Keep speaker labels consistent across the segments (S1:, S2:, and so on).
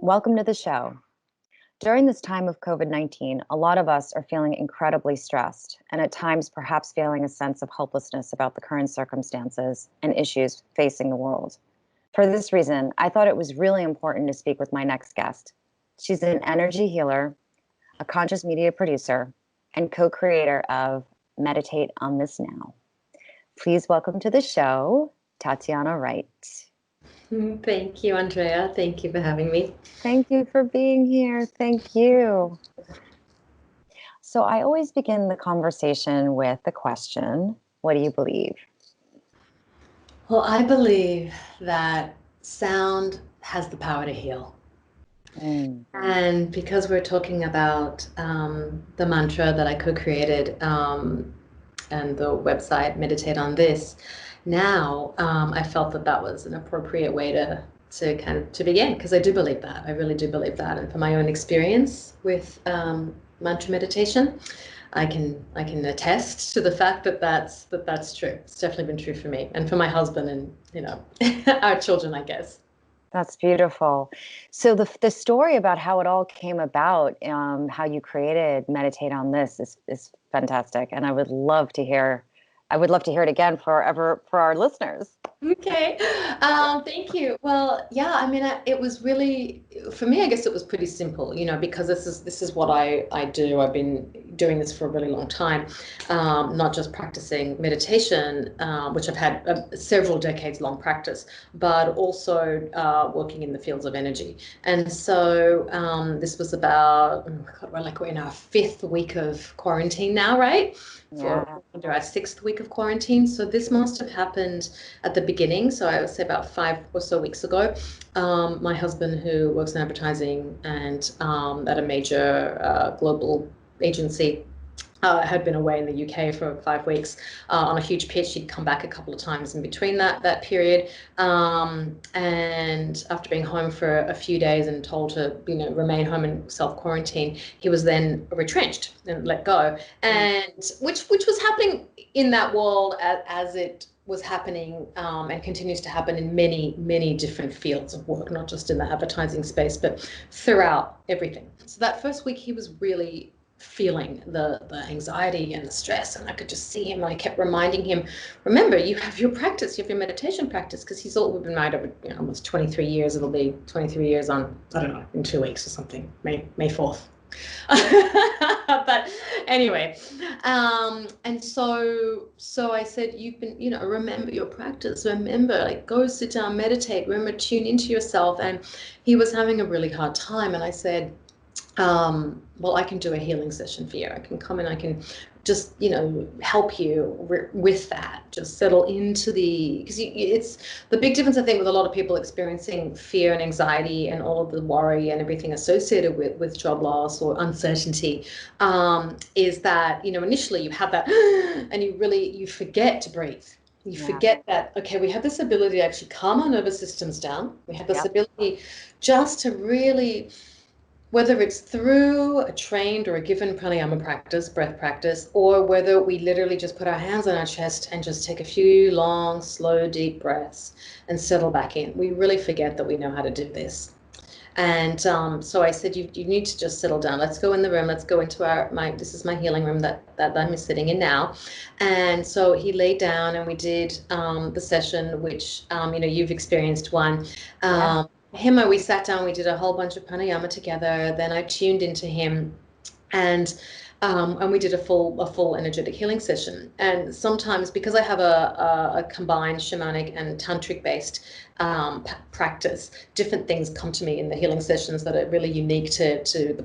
S1: Welcome to the show. During this time of COVID-19, a lot of us are feeling incredibly stressed and at times perhaps feeling a sense of hopelessness about the current circumstances and issues facing the world. For this reason, I thought it was really important to speak with my next guest. She's an energy healer, a conscious media producer, and co-creator of Meditate OnThis Now. Please welcome to the show, Tatyanna Wright.
S2: Thank you, Andrea. Thank you for having me.
S1: Thank you for being here. Thank you. So I always begin the conversation with the question, what do you believe?
S2: Well, I believe that sound has the power to heal. And because we're talking about the mantra that I co-created and the website Meditate on This, now I felt that was an appropriate way to begin, because I do believe that. I really do believe that. And from my own experience with mantra meditation, I can attest to the fact that that's true. It's definitely been true for me and for my husband and our children, I guess.
S1: That's beautiful. So the story about how it all came about, how you created Meditate on This is fantastic, and I would love to hear it again for our listeners.
S2: Okay. Thank you. Well, yeah, I mean, it was really, for me, I guess it was pretty simple, because this is what I do. I've been doing this for a really long time, not just practicing meditation, which I've had several decades long practice, but also working in the fields of energy. And so this was about, we're in our 5th week of quarantine now, right? Under our 6th week of quarantine. So this must have happened at the beginning. So I would say about 5 or so weeks ago. My husband, who works in advertising and at a major global agency, had been away in the UK for 5 weeks on a huge pitch. He'd come back a couple of times in between that period. And after being home for a few days and told to, remain home and self-quarantine, he was then retrenched and let go. And which was happening in that world as it was happening and continues to happen in many, many different fields of work, not just in the advertising space, but throughout everything. So that first week, he was really feeling the anxiety and the stress, and I could just see him. I kept reminding him, remember, you have your practice, you have your meditation practice, because we've been married over almost 23 years. It'll be 23 years on, I don't know, in 2 weeks or something, May 4th. But anyway, and so I said, you've been, remember your practice, remember, go sit down, meditate, remember, tune into yourself. And he was having a really hard time, and I said, well, I can do a healing session for you. I can come in, I can just, help you with that, just settle into because it's the big difference, I think, with a lot of people experiencing fear and anxiety and all of the worry and everything associated with job loss or uncertainty, is that, initially you have that and you forget to breathe. You forget that, okay, we have this ability to actually calm our nervous systems down. We have this ability just to really, whether it's through a trained or a given pranayama practice, breath practice, or whether we literally just put our hands on our chest and just take a few long, slow, deep breaths and settle back in. We really forget that we know how to do this. And so I said, you need to just settle down. Let's go in the room. Let's go into this is my healing room that I'm sitting in now. And so he laid down and we did the session, which, you've experienced one. Him, we sat down, we did a whole bunch of pranayama together. Then I tuned into him, and we did a full energetic healing session. And sometimes, because I have a combined shamanic and tantric based practice, different things come to me in the healing sessions that are really unique to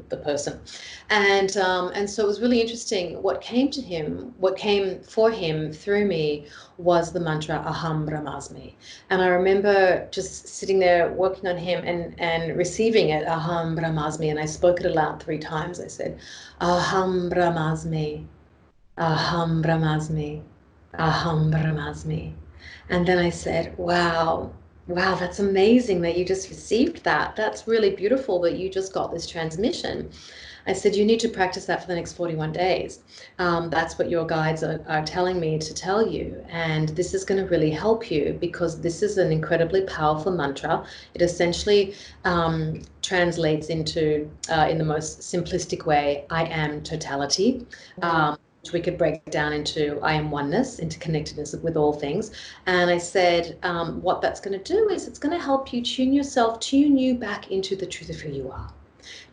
S2: the person. And so it was really interesting. What came for him through me was the mantra Aham Brahmasmi. And I remember just sitting there working on him and receiving it, Aham Brahmasmi. And I spoke it aloud 3 times. I said, Aham Brahmasmi, Aham Brahmasmi, Aham Brahmasmi. And then I said, wow, that's amazing that you just received that. That's really beautiful that you just got this transmission. I said, you need to practice that for the next 41 days. That's what your guides are telling me to tell you. And this is going to really help you, because this is an incredibly powerful mantra. It essentially translates into, in the most simplistic way, I am totality. Which we could break down into I am oneness, interconnectedness with all things. And I said, what that's going to do is it's going to help you tune you back into the truth of who you are.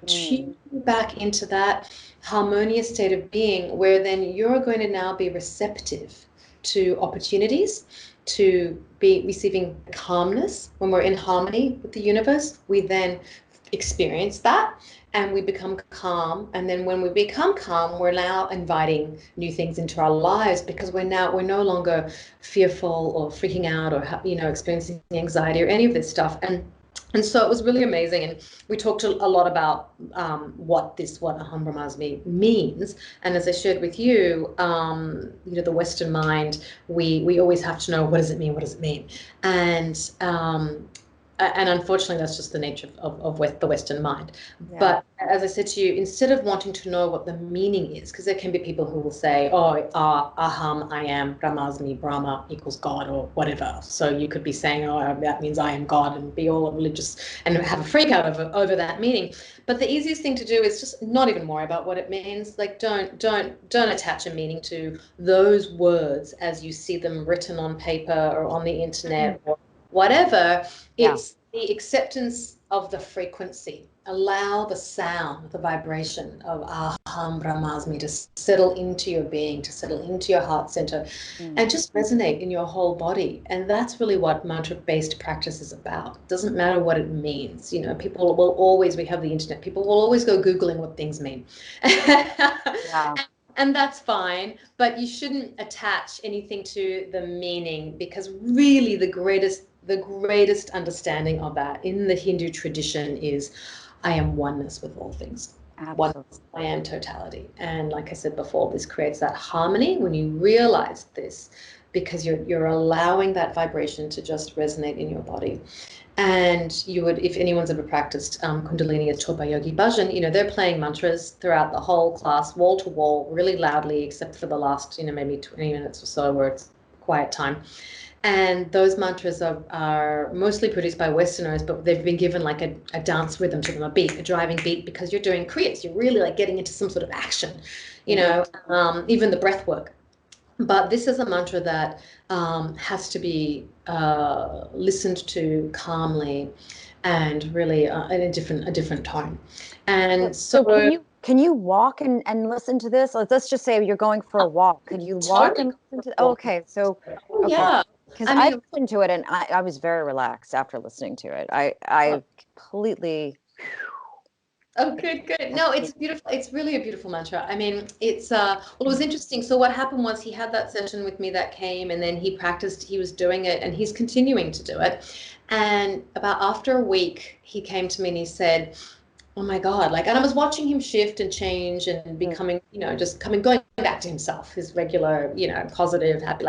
S2: Tune you back into that harmonious state of being, where then you're going to now be receptive to opportunities, to be receiving calmness. When we're in harmony with the universe, we then experience that and we become calm. And then when we become calm, we're now inviting new things into our lives, because we're no longer fearful or freaking out or experiencing anxiety or any of this stuff. And so it was really amazing. And we talked a lot about what Aham Brahmasmi means. And as I shared with you, the Western mind, we always have to know, what does it mean? What does it mean? And unfortunately, that's just the nature of the Western mind. Yeah. But as I said to you, instead of wanting to know what the meaning is, because there can be people who will say, oh, Aham, I am, Brahmasmi, Brahma equals God or whatever. So you could be saying, oh, that means I am God, and be all religious and have a freak out over that meaning. But the easiest thing to do is just not even worry about what it means. Like, don't attach a meaning to those words as you see them written on paper or on the internet or whatever. It's the acceptance of the frequency. Allow the sound, the vibration of Aham Brahmasmi to settle into your being, to settle into your heart center, and just resonate in your whole body. And that's really what mantra-based practice is about. It doesn't matter what it means. People will always, we have the internet, people will always go Googling what things mean. Yeah. And that's fine, but you shouldn't attach anything to the meaning, because really the greatest understanding of that in the Hindu tradition is I am oneness with all things. Oneness, I am totality. And like I said before, this creates that harmony when you realize this, because you're allowing that vibration to just resonate in your body. And you would, if anyone's ever practiced Kundalini as taught by Yogi Bhajan, they're playing mantras throughout the whole class, wall to wall, really loudly, except for the last, maybe 20 minutes or so where it's quiet time. And those mantras are mostly produced by Westerners, but they've been given like a dance rhythm to them, a beat, a driving beat, because you're doing kriyas. You're really like getting into some sort of action, even the breath work. But this is a mantra that has to be listened to calmly and really in a different tone. And so
S1: can you walk and listen to this? Let's just say you're going for a walk. Could you walk and listen to? Okay, so
S2: yeah.
S1: Because I listened to it and I was very relaxed after listening to it. I completely.
S2: Oh, good. No, it's beautiful. It's really a beautiful mantra. I mean, it's well, it was interesting. So what happened was he had that session with me that came, and then he practiced, he was doing it, and he's continuing to do it. And about after a week, he came to me and he said, oh my God, and I was watching him shift and change and becoming, going back to himself, his regular, positive, happy,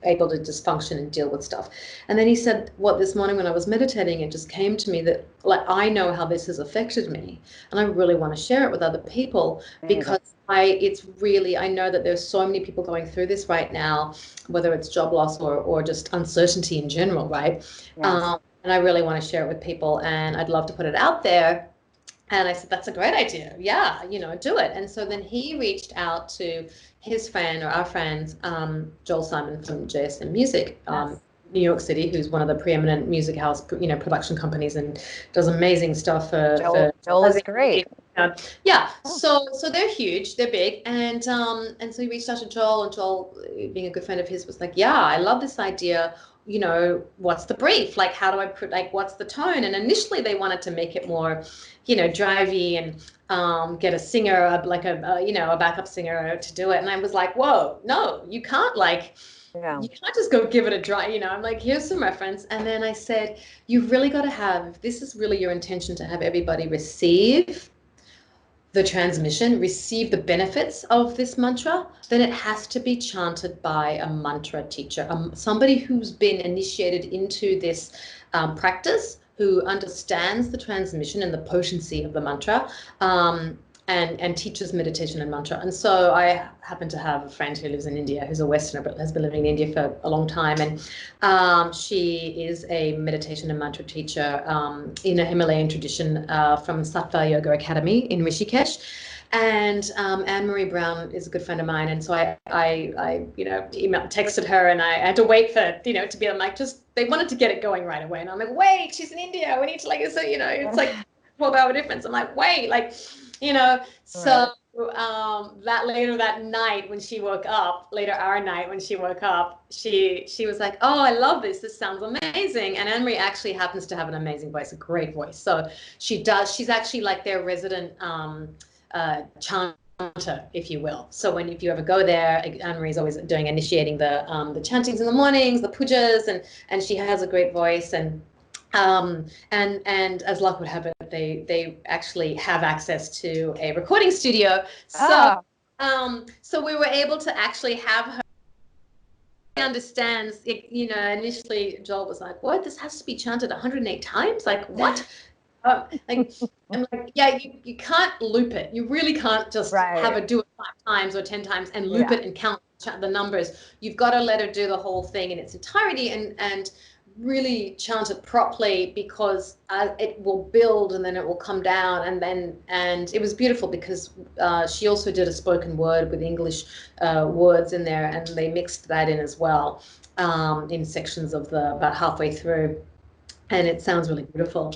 S2: able to just function and deal with stuff. And then he said, this morning when I was meditating, it just came to me that I know how this has affected me, and I really want to share it with other people, because I know that there's so many people going through this right now, whether it's job loss or just uncertainty in general, right? Yes. And I really want to share it with people, and I'd love to put it out there. And I said, that's a great idea. Yeah, do it. And so then he reached out to his friend, or our friends, Joel Simon from JSM Music, New York City, who's one of the preeminent music house, production companies, and does amazing stuff for
S1: Joel is great.
S2: Yeah. So they're huge, they're big. And so he reached out to Joel, and Joel, being a good friend of his, was like, yeah, I love this idea. What's the brief? How do I put, what's the tone? And initially they wanted to make it more, drivey and get a singer, a backup singer to do it. And I was like, whoa, no, you can't you can't just go give it a try. I'm like, here's some reference. And then I said, you've really got to have, if this is really your intention to have everybody receive the transmission, receive the benefits of this mantra, then it has to be chanted by a mantra teacher, somebody who's been initiated into this practice, who understands the transmission and the potency of the mantra, and teaches meditation and mantra. And so I happen to have a friend who lives in India, who's a Westerner, but has been living in India for a long time. And she is a meditation and mantra teacher in a Himalayan tradition from Sattva Yoga Academy in Rishikesh. And Anne-Marie Brown is a good friend of mine. And so I texted her, and I had to wait for, to be like, they wanted to get it going right away. And I'm like, wait, she's in India. We need to it's like 12-hour difference. I'm like, wait, so that later that night when she woke up, our night when she woke up, she was like, oh, I love this. This sounds amazing. And Anne-Marie actually happens to have an amazing voice, a great voice. So she's actually like their resident chanter, if you will. So if you ever go there, Anne-Marie's always initiating the chantings in the mornings, the pujas, and she has a great voice. And as luck would have it, they actually have access to a recording studio. So so we were able to actually have her. Understands it, initially Joel was like, what, this has to be chanted 108 times, like what? I'm like, yeah, you can't loop it. You really can't just have her do it 5 times or 10 times and loop it and count the numbers. You've got to let her do the whole thing in its entirety and really chant it properly, because it will build and then it will come down, and it was beautiful because she also did a spoken word with English words in there, and they mixed that in as well in sections of about halfway through, and it sounds really beautiful.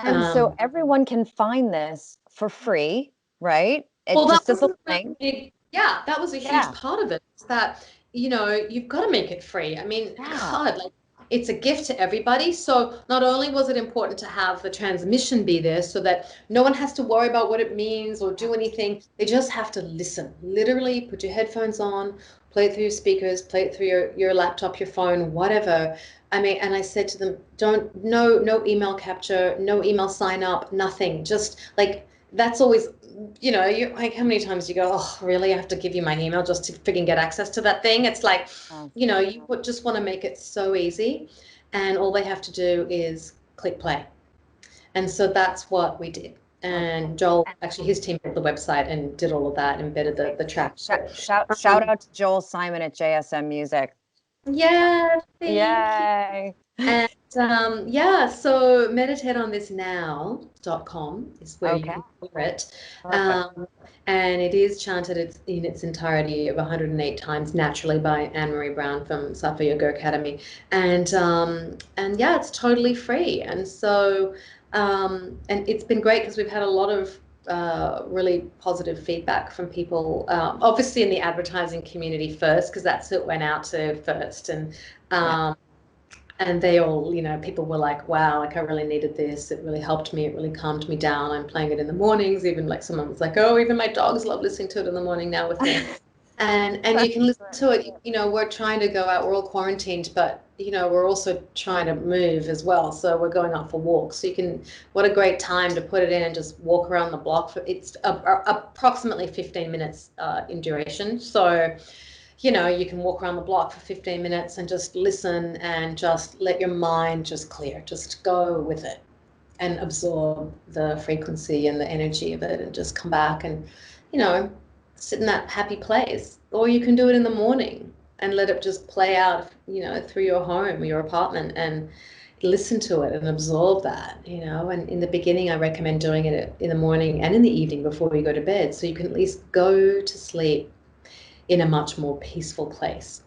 S1: And so everyone can find this for free, right? Just as a link.
S2: Yeah, that was a huge part of it. Is that, you've got to make it free. I mean, God, it's a gift to everybody. So not only was it important to have the transmission be there so that no one has to worry about what it means or do anything. They just have to listen. Literally put your headphones on, play it through your speakers, play it through your laptop, your phone, whatever. I mean, and I said to them, no email capture, no email sign up, nothing. Just that's always, you like, how many times you go, oh, really? I have to give you my email just to freaking get access to that thing. It's like, you just want to make it so easy, and all they have to do is click play. And so that's what we did. And Joel, actually, his team built the website and did all of that, embedded the track.
S1: Shout out to Joel Simon at JSM Music.
S2: Yeah.
S1: Yay.
S2: And so meditateonthisnow.com is where you can hear it. And it is chanted in its entirety of 108 times naturally by Anne-Marie Brown from Sattva Yoga Academy. And it's totally free. And so and it's been great because we've had a lot of really positive feedback from people, obviously in the advertising community first, because that's who it went out to first. And they all, people were like, wow, I really needed this. It really helped me. It really calmed me down. I'm playing it in the mornings. Even someone was like, oh, even my dogs love listening to it in the morning now with me. And you can listen to it. We're trying to go out. We're all quarantined, but, we're also trying to move as well. So we're going out for walks. So what a great time to put it in and just walk around the block. It's approximately 15 minutes in duration. So, you can walk around the block for 15 minutes and just listen and just let your mind just clear. Just go with it and absorb the frequency and the energy of it, and just come back and, sit in that happy place. Or you can do it in the morning and let it just play out, through your home or your apartment, and listen to it and absorb that, And in the beginning, I recommend doing it in the morning and in the evening before you go to bed, so you can at least go to sleep in a much more peaceful place,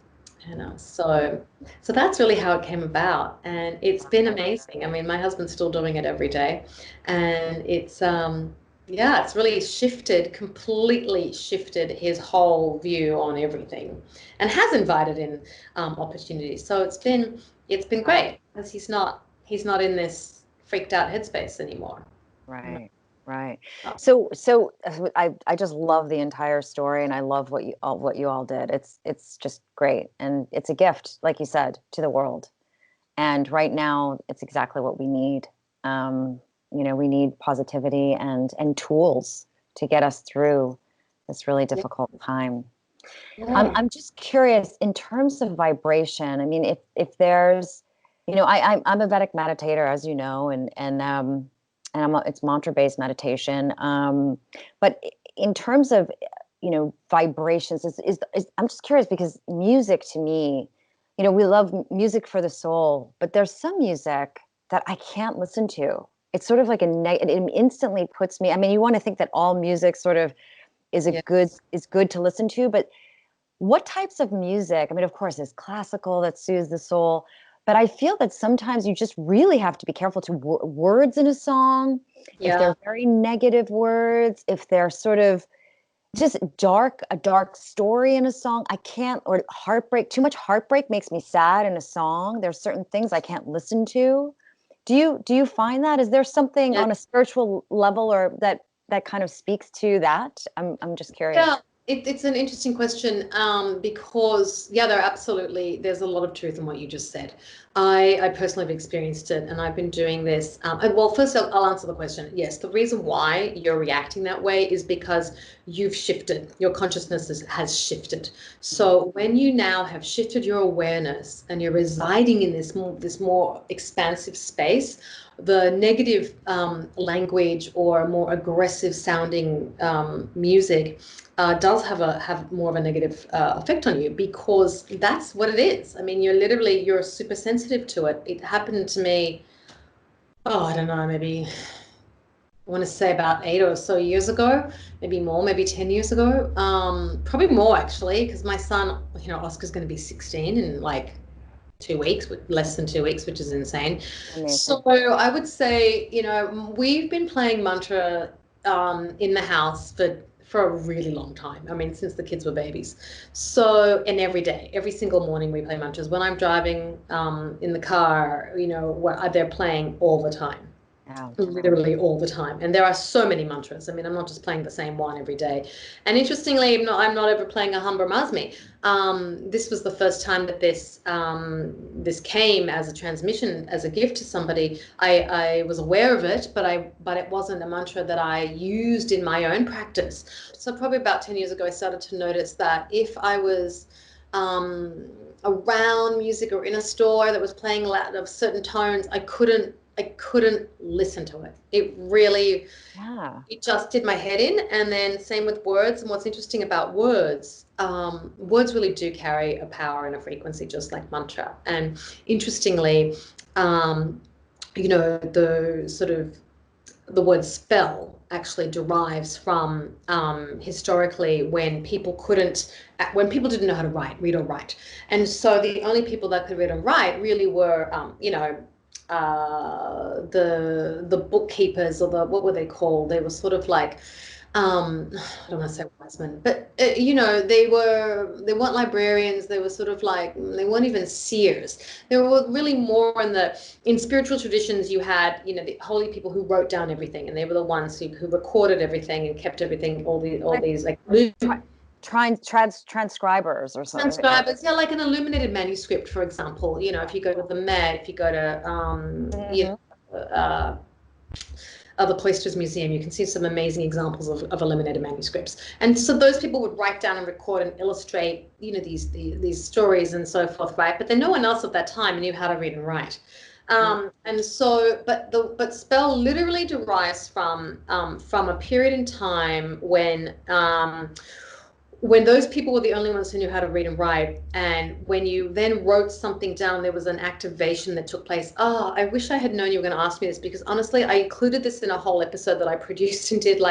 S2: so that's really how it came about, and it's been amazing. I mean, my husband's still doing it every day, and it's it's really completely shifted his whole view on everything, and has invited in opportunities. So it's been great, because he's not in this freaked out headspace anymore.
S1: Right. So I just love the entire story, and I love what you all did. It's just great, and it's a gift, like you said, to the world. And right now, it's exactly what we need. We need positivity and tools to get us through this really difficult time. I'm just curious, in terms of vibration. I mean, if there's, I'm a Vedic meditator, as you know, and and it's mantra-based meditation. But in terms of, vibrations, I'm just curious because music to me, we love music for the soul, but there's some music that I can't listen to. It's sort of like it instantly puts me. I mean, you want to think that all music sort of is good to listen to, but what types of music? I mean, of course, there's classical that soothes the soul, but I feel that sometimes you just really have to be careful to words in a song. If they're very negative words, if they're sort of just a dark story in a song, I can't, or heartbreak, too much heartbreak makes me sad in a song. There's certain things I can't listen to. Do you find that? Is there something on a spiritual level or that kind of speaks to that? I'm just curious.
S2: Yeah, it's an interesting question, because there's a lot of truth in what you just said. I personally have experienced it, and I've been doing this. And well, first I'll answer the question. Yes, the reason why you're reacting that way is because you've shifted. Your consciousness has shifted. So when you now have shifted your awareness and you're residing in this more expansive space, the negative language or more aggressive sounding music does have more of a negative effect on you, because that's what it is. I mean, you're super sensitive to it. It happened to me, I don't know, maybe I want to say about 8 or so years ago, maybe more, maybe 10 years ago, probably more actually, because my son, Oscar's going to be 16 in like 2 weeks, less than 2 weeks, which is insane.
S1: Amazing.
S2: So I would say, we've been playing mantra in the house for a really long time. I mean, since the kids were babies. So, and every day, every single morning we play mantras. When I'm driving in the car, they're playing all the time.
S1: Wow.
S2: Literally all the time. And there are so many mantras. I mean, I'm not just playing the same one every day. And interestingly, I'm not ever playing a Hum Brahmasmi. This was the first time that this came as a transmission, as a gift to somebody. I was aware of it, but it wasn't a mantra that I used in my own practice. So probably about 10 years ago, I started to notice that if I was around music or in a store that was playing loud of certain tones, I couldn't listen to it. It really, it just did my head in. And then same with words. And what's interesting about words, words really do carry a power and a frequency, just like mantra. And interestingly, the word spell actually derives from historically when people didn't know how to read or write. And so the only people that could read and write really were, the bookkeepers, or what were they called? They were sort of like, I don't want to say wise men, but they weren't librarians. They were sort of like, they weren't even seers. They were really more in spiritual traditions. You had the holy people who wrote down everything, and they were the ones who recorded everything and kept everything. All these like
S1: transcribers or something.
S2: Transcribers, like an illuminated manuscript, for example. If you go to the Met, if you go to the Cloisters Museum, you can see some amazing examples of illuminated manuscripts. And so those people would write down and record and illustrate, these stories and so forth, right? But then no one else at that time knew how to read and write. And so, but spell literally derives from a period in time when those people were the only ones who knew how to read and write. And when you then wrote something down, there was an activation that took place. I wish I had known you were going to ask me this, because honestly, I included this in a whole episode that I produced and did,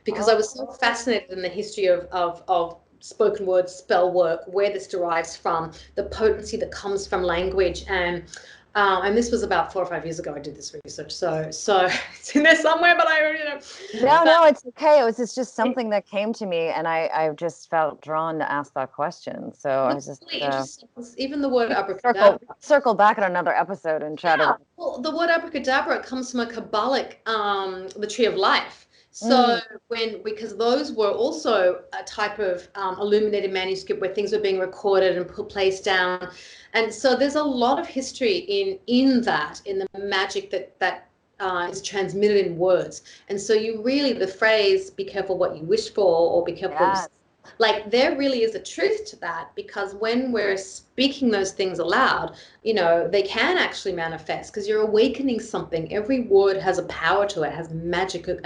S2: because I was so fascinated in the history of spoken word spell work, where this derives from, the potency that comes from language. And this was about 4 or 5 years ago I did this research. So it's in there somewhere, but
S1: No, it's okay. It's just something that came to me, and I just felt drawn to ask that question. So I was just
S2: really interesting. Even the word abracadabra.
S1: Circle back in another episode and try to.
S2: Well, the word abracadabra comes from a Kabbalic, the tree of life. So because those were also a type of illuminated manuscript where things were being recorded and placed down. And so there's a lot of history in the magic that is transmitted in words. And so the phrase, be careful what you wish for, or be careful Like there really is a truth to that, because when we're speaking those things aloud, you know, they can actually manifest because you're awakening something. Every word has a power to it, has magic. I don't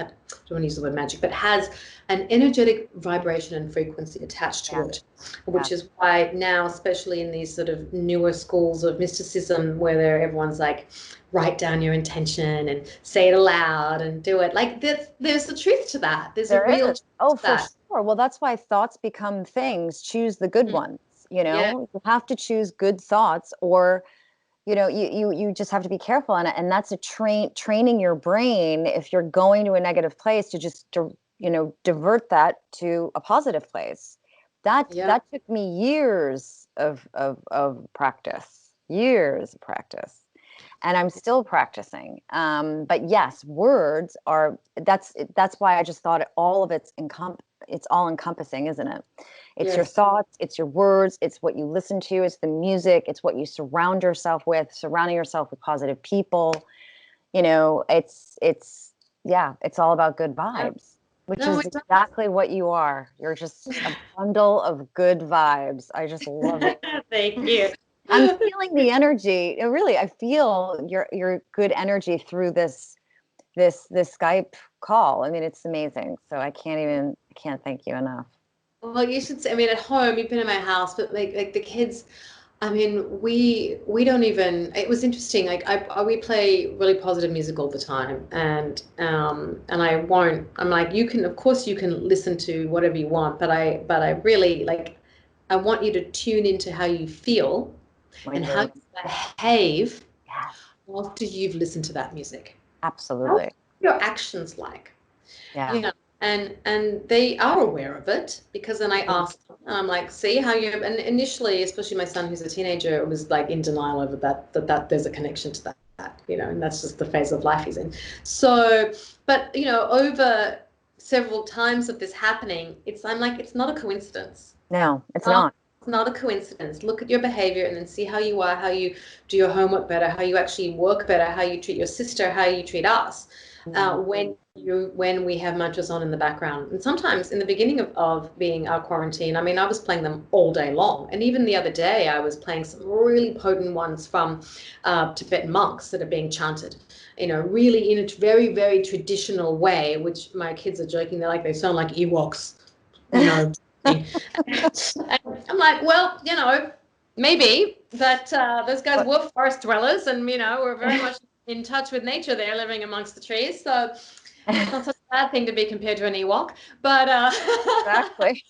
S2: want to use the word magic, but has an energetic vibration and frequency attached to it, which is why now, especially in these sort of newer schools of mysticism, where everyone's like, write down your intention and say it aloud and do it. Like there's the truth to that. There's a real truth to
S1: For
S2: that.
S1: sure. Well, that's why thoughts become things. Choose the good ones. You
S2: Yeah.
S1: know, you have to choose good thoughts, or you just have to be careful on it. And that's a training your brain, if you're going to a negative place, to just divert that to a positive place. That took me years of practice, and I'm still practicing. But yes, words are, that's why I just thought all of it's all encompassing, isn't it? It's your thoughts, it's your words, it's what you listen to, it's the music, it's what you surround yourself with, surrounding yourself with positive people. It's all about good vibes, which is exactly what you are. You're just a bundle of good vibes. I just love it.
S2: Thank you.
S1: I'm feeling the energy. Really, I feel your good energy through this Skype call. I mean, it's amazing. So I can't thank you enough.
S2: Well, you should say, I mean, at home, you've been in my house, but like the kids, I mean, we don't even, it was interesting. Like we play really positive music all the time, and I won't, I'm like, you can, of course you can listen to whatever you want, but I really like, I want you to tune into how you feel and how you behave after you've listened to that music. How
S1: Absolutely.
S2: are your actions like?
S1: Yeah.
S2: You know, and they are aware of it, because then I ask them, and I'm like, see how you, and initially, especially my son who's a teenager, was like in denial over that there's a connection to that, and that's just the phase of life he's in. So, but over several times of this happening, I'm like, it's not a coincidence.
S1: No, it's not.
S2: It's not a coincidence. Look at your behavior and then see how you are, how you do your homework better, how you actually work better, how you treat your sister, how you treat us. When we have mantras on in the background. And sometimes in the beginning of being our quarantine, I mean, I was playing them all day long. And even the other day, I was playing some really potent ones from Tibetan monks that are being chanted, really in a very, very traditional way, which my kids are joking. They're like, they sound like Ewoks, And I'm like, well, maybe, but those guys were forest dwellers, and we're very much in touch with nature there, living amongst the trees. So it's not such a bad thing to be compared to an Ewok, but
S1: Exactly.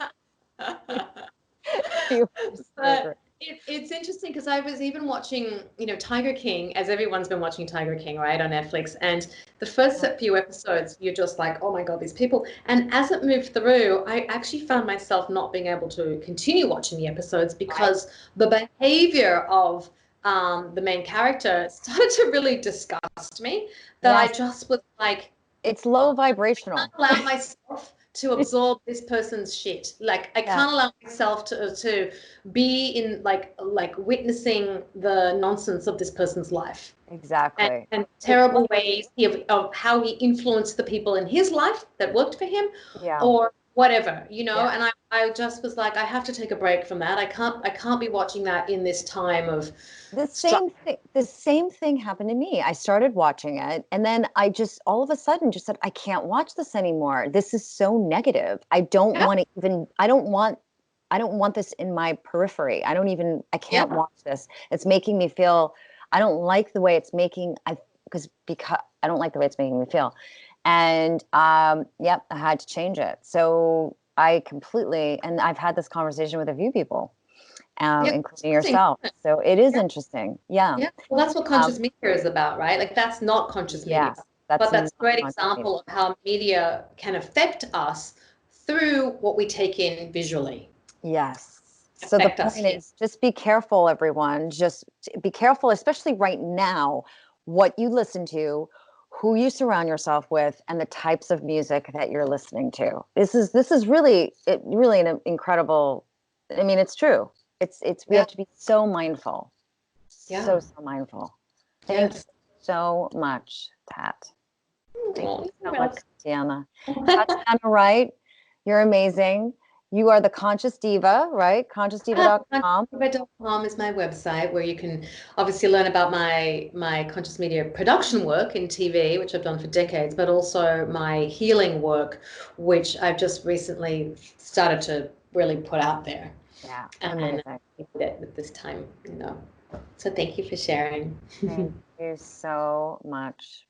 S2: but it's interesting because I was even watching, Tiger King, as everyone's been watching Tiger King, right, on Netflix. And the first few episodes, you're just like, oh my God, these people. And as it moved through, I actually found myself not being able to continue watching the episodes because the behavior of the main character started to really disgust me, that I just was like,
S1: it's low vibrational.
S2: I can't allow myself to absorb this person's shit. Like I can't allow myself to be in like witnessing the nonsense of this person's life.
S1: Exactly.
S2: And terrible ways of how he influenced the people in his life that worked for him, or whatever, and I just was like, I have to take a break from that. I can't be watching that in this time of
S1: the same thing happened to me. I started watching it, and then I just all of a sudden just said, I can't watch this anymore. This is so negative. I don't want to even, I don't want this in my periphery. I can't watch this. It's making me feel, I don't like the way it's making, because I don't like the way it's making me feel. And I had to change it. So and I've had this conversation with a few people, including yourself. So it is interesting. Yeah.
S2: Well, that's what conscious media is about, right? Like that's not conscious media. But that's a great example of how media can affect us through what we take in visually.
S1: Yes. So the point is, just be careful, everyone. Just be careful, especially right now, what you listen to, who you surround yourself with, and the types of music that you're listening to. This is really an incredible. I mean, it's true. We have to be so mindful. So mindful. Thank you so much, Tat. Thank you so much, Tatyanna. Tatyanna Wright, you're amazing. You are the Conscious Diva, right? ConsciousDiva.com.
S2: Consciousdiva.com is my website where you can obviously learn about my conscious media production work in TV, which I've done for decades, but also my healing work, which I've just recently started to really put out there.
S1: Yeah,
S2: And
S1: amazing.
S2: at this time, So thank you for sharing.
S1: Thank you so much.